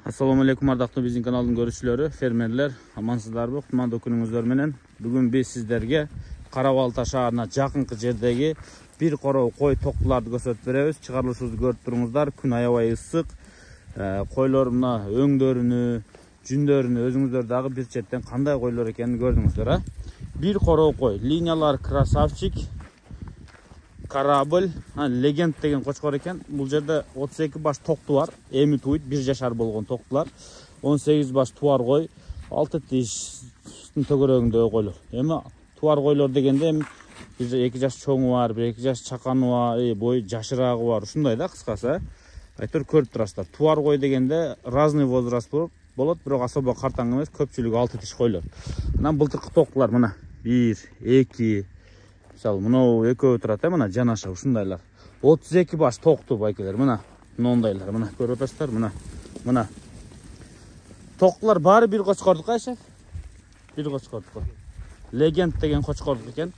Assalamu alaikum ardaqlı bizim kanalın görüşçülері, fermerler, amansızlarбы, кутмандуу күнүңүздөр менен. Бүгүн биз сиздерге Карабалта шаарына жакынкы жердеги бир короо кой токтуларды көрсөтүп беребиз. Чыгарылышыбызды көрүп туруңуздар. Күн аябай ысык. Койлор мына өңдөрүнү, жүндөрүнү өзүңүздөр дагы бир четтен кандай койлор экенин көрдүңүздөр, а? Бир короо кой, линиялар красавчик. Корабль, легенд деген кочкор экен. Бул жерде 32 баш токту бар. Эми туйт, 1 жашар болгон токтулар. 18 баш туар кой, 6 тиштин төгөрөгүндөгү койлор. Эми туар койлор дегенде эми 2 жаш чоңу бар, 1-2 жаш чаканы бар, бой жашырагы бар. Ушундай да кыскасы. Айтор көрүп турасыздар. Туар кой дегенде разный возраст болот, бирок особо картаң эмес, көпчүлүгү 6 тиш койлор. Мына былтыркы токтулар мына 1, 2 Мисалы, мынау экөө турат, мына жанаша ушундайлар. 32 баш токту байкелер, мына мондайлар, мына көрүп атасыздар, мына. Токтулар баары бир кочкордук айша. Бир кочкордук. Легенд деген кочкордук экен.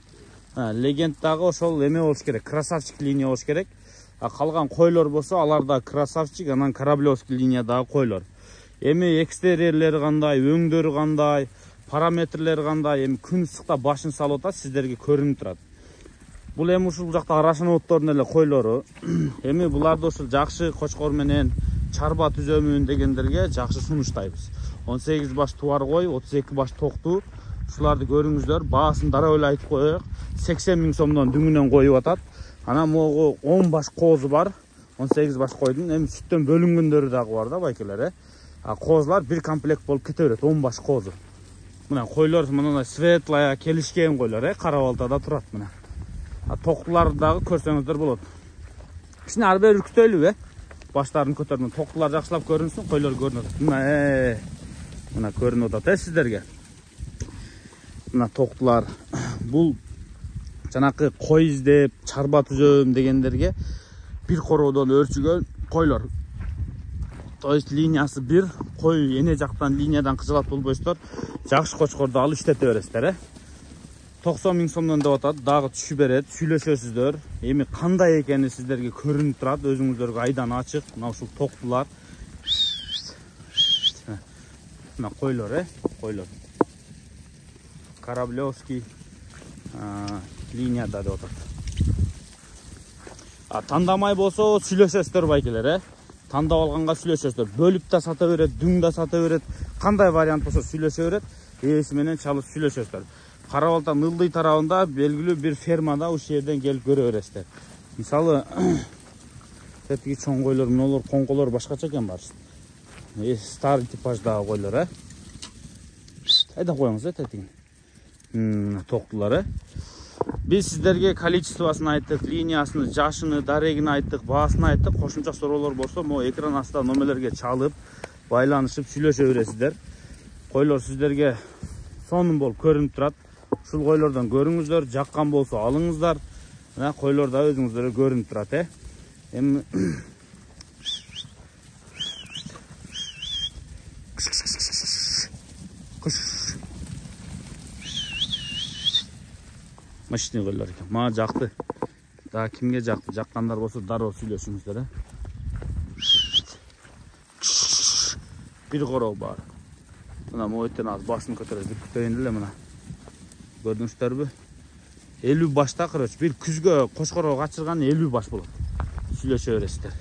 Легенд дагы ошол эме болуш керек, красавчик линия болуш керек. А калган койлор болсо, алар да красавчик, анан кораблевский линиядагы койлор. Эми экстерьерлери кандай, өңдөрү кандай, параметрлери кандай, эми күн ысыкта башын салып атат, сиздерге көрүнүп турат. Бул эми ушул жакта арашановоддордун эле койлору. Эми буларды ушул жакшы кочкор менен чарба түзөмүн дегендерге жакшы сунуштайбыз. 18 баш туар кой, 32 баш токту. Ушуларды көрүңүздөр. Баасын дароо эле айтып коёк. 80 000 сомдон дүңүнөн коюп атат. Анан могу 10 баш козу бар. 18 баш койдун эми сүттөн бөлүнгөндөрү дагы бар да байкелер. Козулар бир комплект болуп кете берет, 10 баш козу. Мына койлор мына светлая келишкен койлор, Карабалтада турат мына. Токтуларды дагы көрсөңүздөр болот. Кичине ары бери үркүтөйлүбү, баштарын көтөрмө. Токтулар жакшылап көрүнсүн, койлор көрүнөт. Мына көрүнүп атат сиздерге. Мына токтулар. Бул жанакы кой издеп, чарба түзөм дегендерге бир короодон өрчүгөн койлор. То есть линиясы бир, кой эне жактан линиядан кыжылат болбойсуздар. Жакшы кочкорду алып иштете бересиздер, 90 000 сомдон деп атат, дагы түшүп берет, сүйлөшөсүздөр. Эми кандай экени сиздерге көрүнүп турат, өзүңүздөргө айдан ачык. Мына ушул токтулар. Мына койлор, койлор. Кораблевский линияда деп атат. Тандамай болсо сүйлөшөсүздөр байкелер, Тандап алганга сүйлөшөсүздөр. Бөлүп да сата берет, дүң да сата берет. Кандай вариант болсо сүйлөшө берет. Ээси менен чалып сүйлөшөсүздөр. Карабалтанын ылдый тарабында белгилүү бир фермада ушул жерден келип көрө бересиздер. Мисалы, тетиги чоң койлор, мыналар коңколор башкача экен барысы. Старый типаждагы койлор, Айда коюңуз, тетигин. Токтулар, Биз сиздерге количествосын айттык, линиясын, жашыны, дарегин айттык, баасын айттык. Кошумча суроолор болсо, могу экран астында номерлерге чалып, байланышып сүйлөшө бересиздер. Койлор сиздерге сонун болуп көрүнүп турат. Ушул койлордон көрүңүздөр, жаккан болсо алыңыздар. Мына койлор да өзүңүздөргө көрүнүп турат, Эми Машина койлор экен. Мага жакты. Да кимге жакты? Жаккандар болсо дароо сүйлөшүңүздөр, Бир короо бар. Мына моеттен аз башын көтөрөбүз, күтөйүн эле мына. Көрдүңүздөрбү? 50 башта, короче, бир күзгө кочкорго качырган 50 баш болот. Сүйлөшө бересиздер.